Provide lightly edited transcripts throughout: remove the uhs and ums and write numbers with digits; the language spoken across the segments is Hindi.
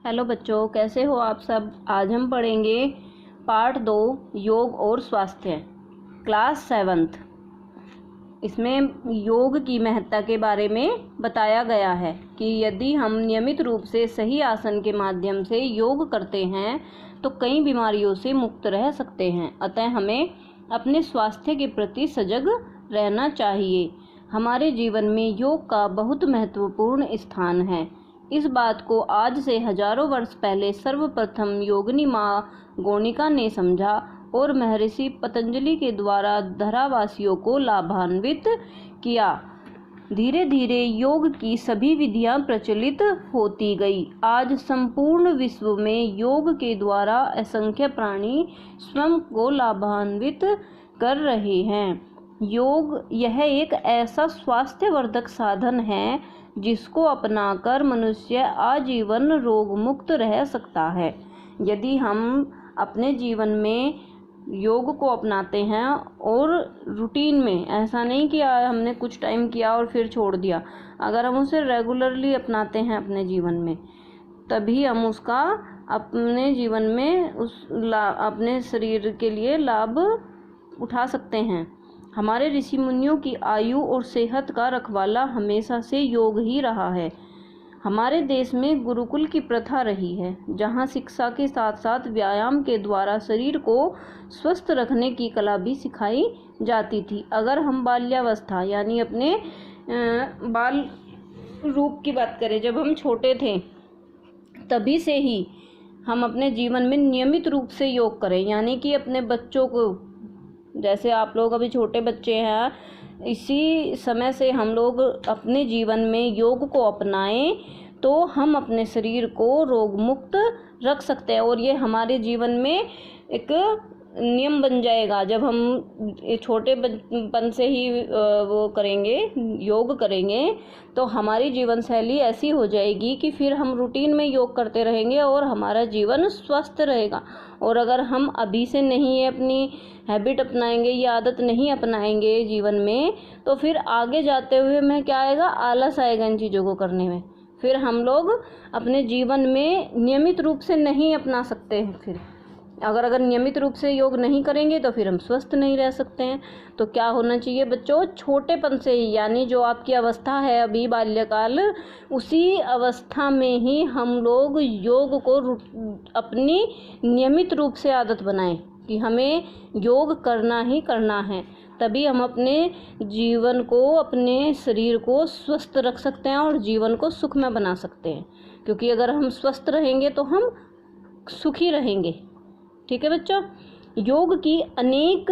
हेलो बच्चों, कैसे हो आप सब। आज हम पढ़ेंगे पार्ट 2 योग और स्वास्थ्य, क्लास 7th। इसमें योग की महत्ता के बारे में बताया गया है कि यदि हम नियमित रूप से सही आसन के माध्यम से योग करते हैं तो कई बीमारियों से मुक्त रह सकते हैं। अतः हमें अपने स्वास्थ्य के प्रति सजग रहना चाहिए। हमारे जीवन में योग का बहुत महत्वपूर्ण स्थान है। इस बात को आज से हजारों वर्ष पहले सर्वप्रथम योगिनी माँ गौणिका ने समझा और महर्षि पतंजलि के द्वारा धरावासियों को लाभान्वित किया। धीरे धीरे योग की सभी विधियां प्रचलित होती गई। आज संपूर्ण विश्व में योग के द्वारा असंख्य प्राणी स्वयं को लाभान्वित कर रहे हैं। योग यह एक ऐसा स्वास्थ्यवर्धक साधन है जिसको अपनाकर मनुष्य आजीवन रोग मुक्त रह सकता है। यदि हम अपने जीवन में योग को अपनाते हैं और रूटीन में, ऐसा नहीं कि हमने कुछ टाइम किया और फिर छोड़ दिया, अगर हम उसे रेगुलरली अपनाते हैं अपने जीवन में, तभी हम उसका अपने जीवन में अपने शरीर के लिए लाभ उठा सकते हैं। हमारे ऋषि मुनियों की आयु और सेहत का रखवाला हमेशा से योग ही रहा है। हमारे देश में गुरुकुल की प्रथा रही है, जहाँ शिक्षा के साथ साथ व्यायाम के द्वारा शरीर को स्वस्थ रखने की कला भी सिखाई जाती थी। अगर हम बाल्यावस्था यानी अपने बाल रूप की बात करें, जब हम छोटे थे तभी से ही हम अपने जीवन में नियमित रूप से योग करें, यानी कि अपने बच्चों को, जैसे आप लोग अभी छोटे बच्चे हैं, इसी समय से हम लोग अपने जीवन में योग को अपनाएं तो हम अपने शरीर को रोग मुक्त रख सकते हैं। और ये हमारे जीवन में एक नियम बन जाएगा। जब हम छोटेपन से ही वो करेंगे, योग करेंगे, तो हमारी जीवन शैली ऐसी हो जाएगी कि फिर हम रूटीन में योग करते रहेंगे और हमारा जीवन स्वस्थ रहेगा। और अगर हम अभी से नहीं अपनी हैबिट अपनाएंगे या आदत नहीं अपनाएंगे जीवन में, तो फिर आगे जाते हुए हमें क्या आएगा, आलस आएगा इन चीज़ों को करने में। फिर हम लोग अपने जीवन में नियमित रूप से नहीं अपना सकते हैं। फिर अगर नियमित रूप से योग नहीं करेंगे तो फिर हम स्वस्थ नहीं रह सकते हैं। तो क्या होना चाहिए बच्चों, छोटेपन से ही, यानी जो आपकी अवस्था है अभी बाल्यकाल, उसी अवस्था में ही हम लोग योग को अपनी नियमित रूप से आदत बनाएं कि हमें योग करना ही करना है। तभी हम अपने जीवन को, अपने शरीर को स्वस्थ रख सकते हैं और जीवन को सुखमय बना सकते हैं। क्योंकि अगर हम स्वस्थ रहेंगे तो हम सुखी रहेंगे। ठीक है बच्चों। योग की अनेक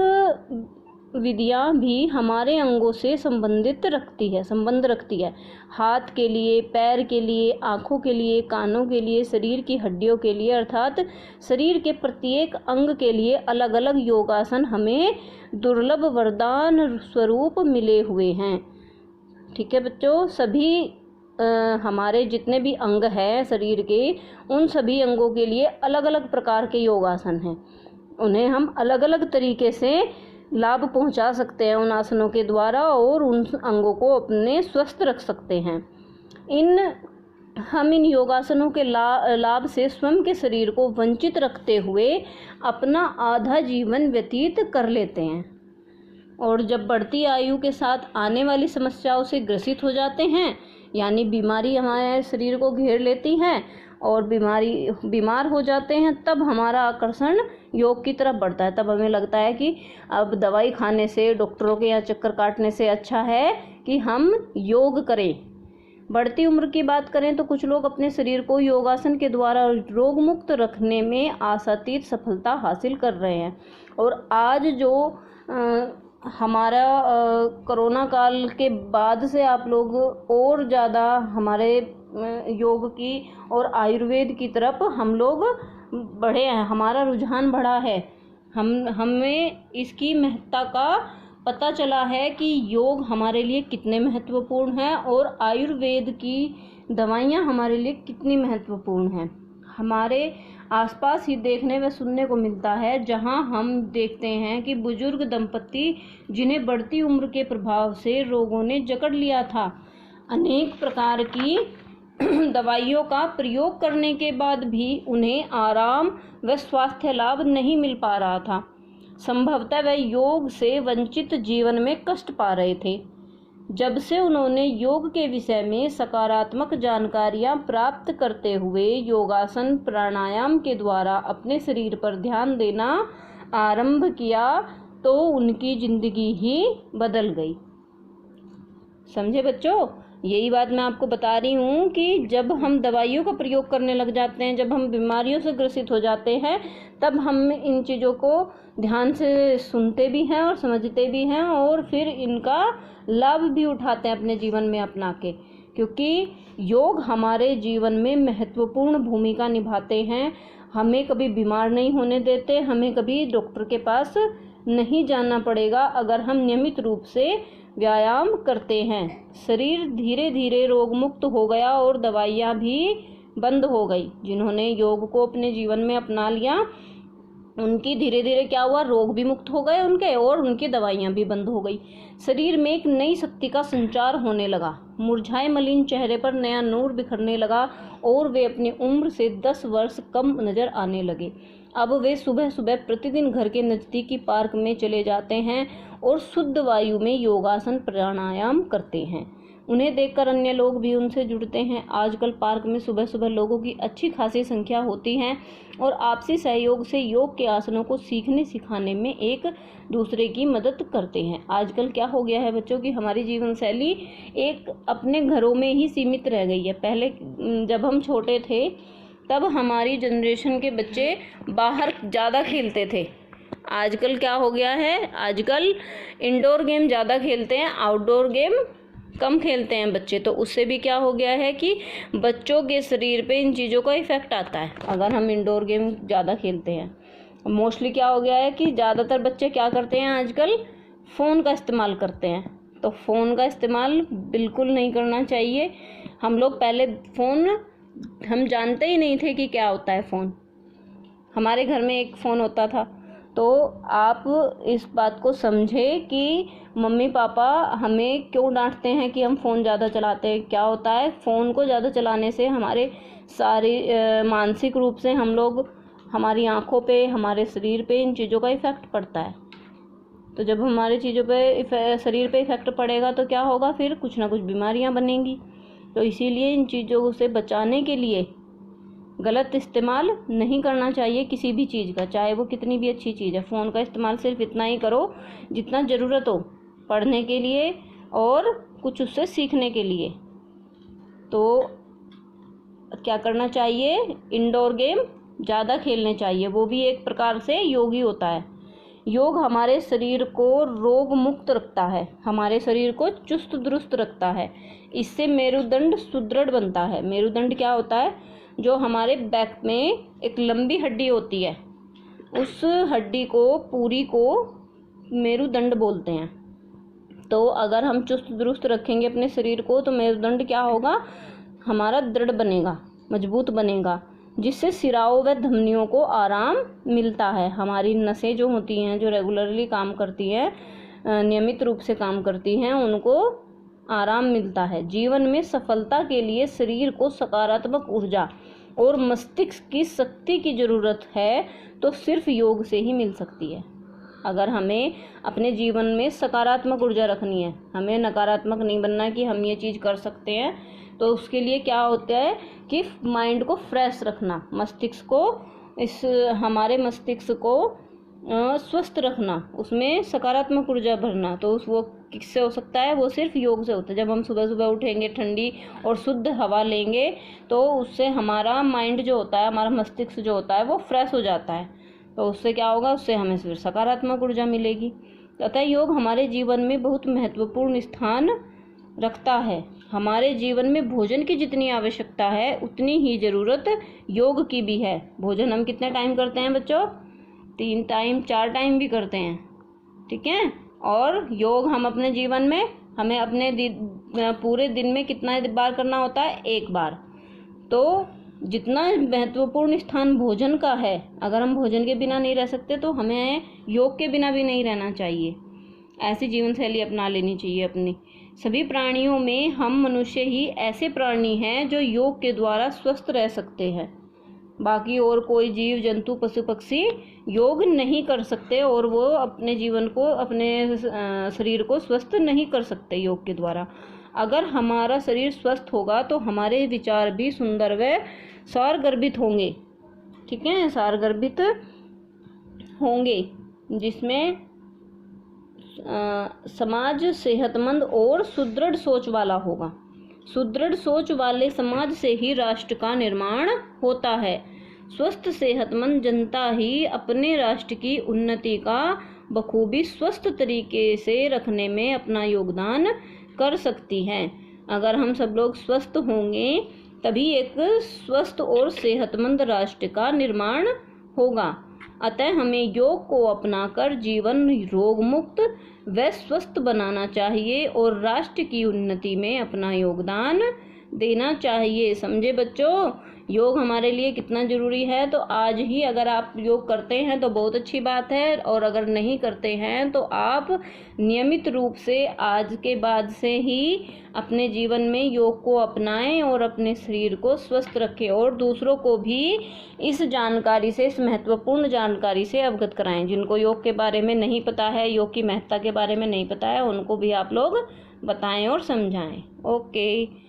विधियां भी हमारे अंगों से संबंध रखती है। हाथ के लिए, पैर के लिए, आँखों के लिए, कानों के लिए, शरीर की हड्डियों के लिए, अर्थात शरीर के प्रत्येक अंग के लिए अलग अलग योगासन हमें दुर्लभ वरदान स्वरूप मिले हुए हैं। ठीक है बच्चों। सभी हमारे जितने भी अंग हैं शरीर के, उन सभी अंगों के लिए अलग अलग प्रकार के योगासन हैं। उन्हें हम अलग अलग तरीके से लाभ पहुंचा सकते हैं उन आसनों के द्वारा, और उन अंगों को अपने स्वस्थ रख सकते हैं। हम इन योगासनों के लाभ से स्वयं के शरीर को वंचित रखते हुए अपना आधा जीवन व्यतीत कर लेते हैं, और जब बढ़ती आयु के साथ आने वाली समस्याओं से ग्रसित हो जाते हैं, यानी बीमारी हमारे शरीर को घेर लेती है और बीमार हो जाते हैं, तब हमारा आकर्षण योग की तरफ बढ़ता है। तब हमें लगता है कि अब दवाई खाने से, डॉक्टरों के यहाँ चक्कर काटने से अच्छा है कि हम योग करें। बढ़ती उम्र की बात करें तो कुछ लोग अपने शरीर को योगासन के द्वारा रोग मुक्त रखने में आशातीत सफलता हासिल कर रहे हैं। और आज जो हमारा कोरोना काल के बाद से आप लोग और ज़्यादा हमारे योग की और आयुर्वेद की तरफ हम लोग बढ़े हैं, हमारा रुझान बढ़ा है। हमें इसकी महत्ता का पता चला है कि योग हमारे लिए कितने महत्वपूर्ण है और आयुर्वेद की दवाइयाँ हमारे लिए कितनी महत्वपूर्ण हैं। हमारे आसपास ही देखने व सुनने को मिलता है, जहां हम देखते हैं कि बुजुर्ग दंपति जिन्हें बढ़ती उम्र के प्रभाव से रोगों ने जकड़ लिया था, अनेक प्रकार की दवाइयों का प्रयोग करने के बाद भी उन्हें आराम व स्वास्थ्य लाभ नहीं मिल पा रहा था। संभवतः वह योग से वंचित जीवन में कष्ट पा रहे थे। जब से उन्होंने योग के विषय में सकारात्मक जानकारियां प्राप्त करते हुए योगासन प्राणायाम के द्वारा अपने शरीर पर ध्यान देना आरंभ किया तो उनकी जिंदगी ही बदल गई। समझे बच्चों? यही बात मैं आपको बता रही हूँ कि जब हम दवाइयों का प्रयोग करने लग जाते हैं, जब हम बीमारियों से ग्रसित हो जाते हैं, तब हम इन चीज़ों को ध्यान से सुनते भी हैं और समझते भी हैं और फिर इनका लाभ भी उठाते हैं अपने जीवन में अपना के, क्योंकि योग हमारे जीवन में महत्वपूर्ण भूमिका निभाते हैं। हमें कभी बीमार नहीं होने देते, हमें कभी डॉक्टर के पास नहीं जाना पड़ेगा अगर हम नियमित रूप से व्यायाम करते हैं। शरीर धीरे धीरे रोग मुक्त हो गया और दवाइयाँ भी बंद हो गई। जिन्होंने योग को अपने जीवन में अपना लिया उनकी धीरे धीरे क्या हुआ, रोग भी मुक्त हो गए उनके और उनकी दवाइयाँ भी बंद हो गई। शरीर में एक नई शक्ति का संचार होने लगा। मुरझाए मलिन चेहरे पर नया नूर बिखरने लगा और वे अपनी उम्र से 10 वर्ष कम नजर आने लगे। अब वे सुबह सुबह प्रतिदिन घर के नज़दीकी पार्क में चले जाते हैं और शुद्ध वायु में योगासन प्राणायाम करते हैं। उन्हें देखकर अन्य लोग भी उनसे जुड़ते हैं। आजकल पार्क में सुबह सुबह लोगों की अच्छी खासी संख्या होती है और आपसी सहयोग से योग के आसनों को सीखने सिखाने में एक दूसरे की मदद करते हैं। आजकल क्या हो गया है बच्चों की हमारी जीवन शैली एक अपने घरों में ही सीमित रह गई है। पहले जब हम छोटे थे तब हमारी जनरेशन के बच्चे बाहर ज़्यादा खेलते थे। आजकल क्या हो गया है, आजकल इंडोर गेम ज़्यादा खेलते हैं, आउटडोर गेम कम खेलते हैं बच्चे। तो उससे भी क्या हो गया है कि बच्चों के शरीर पे इन चीज़ों का इफ़ेक्ट आता है अगर हम इंडोर गेम ज़्यादा खेलते हैं। मोस्टली क्या हो गया है कि ज़्यादातर बच्चे क्या करते हैं आजकल, फ़ोन का इस्तेमाल करते हैं। तो फ़ोन का इस्तेमाल बिल्कुल नहीं करना चाहिए। हम लोग पहले फ़ोन हम जानते ही नहीं थे कि क्या होता है फ़ोन। हमारे घर में एक फ़ोन होता था। तो आप इस बात को समझे कि मम्मी पापा हमें क्यों डांटते हैं कि हम फ़ोन ज़्यादा चलाते हैं। क्या होता है, फ़ोन को ज़्यादा चलाने से हमारे सारे मानसिक रूप से हम लोग, हमारी आँखों पे, हमारे शरीर पे इन चीज़ों का इफ़ेक्ट पड़ता है। तो जब हमारे चीज़ों पे शरीर पे इफ़ेक्ट पड़ेगा तो क्या होगा, फिर कुछ ना कुछ बीमारियाँ बनेंगी। तो इसीलिए इन चीज़ों से बचाने के लिए गलत इस्तेमाल नहीं करना चाहिए किसी भी चीज़ का, चाहे वो कितनी भी अच्छी चीज़ है। फ़ोन का इस्तेमाल सिर्फ इतना ही करो जितना ज़रूरत हो, पढ़ने के लिए और कुछ उससे सीखने के लिए। तो क्या करना चाहिए, इंडोर गेम ज़्यादा खेलने चाहिए, वो भी एक प्रकार से योग ही होता है। योग हमारे शरीर को रोग मुक्त रखता है, हमारे शरीर को चुस्त दुरुस्त रखता है। इससे मेरुदंड सुदृढ़ बनता है। मेरुदंड क्या होता है, जो हमारे बैक में एक लंबी हड्डी होती है, उस हड्डी को पूरी को मेरुदंड बोलते हैं। तो अगर हम चुस्त दुरुस्त रखेंगे अपने शरीर को तो मेरुदंड क्या होगा, हमारा दृढ़ बनेगा, मजबूत बनेगा, जिससे सिराओं व धमनियों को आराम मिलता है। हमारी नसें जो होती हैं, जो रेगुलरली काम करती हैं, नियमित रूप से काम करती हैं, उनको आराम मिलता है। जीवन में सफलता के लिए शरीर को सकारात्मक ऊर्जा और मस्तिष्क की शक्ति की ज़रूरत है, तो सिर्फ योग से ही मिल सकती है। अगर हमें अपने जीवन में सकारात्मक ऊर्जा रखनी है, हमें नकारात्मक नहीं बनना कि हम ये चीज़ कर सकते हैं, तो उसके लिए क्या होता है कि माइंड को फ्रेश रखना, मस्तिष्क को, हमारे मस्तिष्क को स्वस्थ रखना, उसमें सकारात्मक ऊर्जा भरना। तो वो किससे हो सकता है, वो सिर्फ योग से होता है। जब हम सुबह सुबह उठेंगे, ठंडी और शुद्ध हवा लेंगे, तो उससे हमारा माइंड जो होता है, हमारा मस्तिष्क जो होता है, वो फ्रेश हो जाता है। तो उससे क्या होगा, उससे हमें फिर सकारात्मक ऊर्जा मिलेगी। अतः योग हमारे जीवन में बहुत महत्वपूर्ण स्थान रखता है। हमारे जीवन में भोजन की जितनी आवश्यकता है उतनी ही ज़रूरत योग की भी है। भोजन हम कितने टाइम करते हैं बच्चों, 3 टाइम 4 टाइम भी करते हैं, ठीक है। और योग हम अपने जीवन में, हमें अपने पूरे दिन में कितना बार करना होता है, 1 बार। तो जितना महत्वपूर्ण स्थान भोजन का है, अगर हम भोजन के बिना नहीं रह सकते तो हमें योग के बिना भी नहीं रहना चाहिए। ऐसी जीवन शैली अपना लेनी चाहिए अपनी, सभी प्राणियों में हम मनुष्य ही ऐसे प्राणी हैं जो योग के द्वारा स्वस्थ रह सकते हैं। बाकी और कोई जीव जंतु पशु पक्षी योग नहीं कर सकते और वो अपने जीवन को, अपने शरीर को स्वस्थ नहीं कर सकते योग के द्वारा। अगर हमारा शरीर स्वस्थ होगा तो हमारे विचार भी सुंदर व सारगर्भित होंगे। ठीक है, सारगर्भित होंगे, जिसमें समाज सेहतमंद और सुदृढ़ सोच वाला होगा। सुदृढ़ सोच वाले समाज से ही राष्ट्र का निर्माण होता है। स्वस्थ सेहतमंद जनता ही अपने राष्ट्र की उन्नति का बखूबी स्वस्थ तरीके से रखने में अपना योगदान कर सकती है। अगर हम सब लोग स्वस्थ होंगे तभी एक स्वस्थ और सेहतमंद राष्ट्र का निर्माण होगा। अतः हमें योग को अपनाकर जीवन रोग मुक्त व स्वस्थ बनाना चाहिए और राष्ट्र की उन्नति में अपना योगदान देना चाहिए। समझे बच्चों, योग हमारे लिए कितना जरूरी है। तो आज ही अगर आप योग करते हैं तो बहुत अच्छी बात है, और अगर नहीं करते हैं तो आप नियमित रूप से आज के बाद से ही अपने जीवन में योग को अपनाएं और अपने शरीर को स्वस्थ रखें और दूसरों को भी इस जानकारी से, इस महत्वपूर्ण जानकारी से अवगत कराएं। जिनको योग के बारे में नहीं पता है, योग की महत्ता के बारे में नहीं पता है, उनको भी आप लोग बताएं और समझाएं। ओके।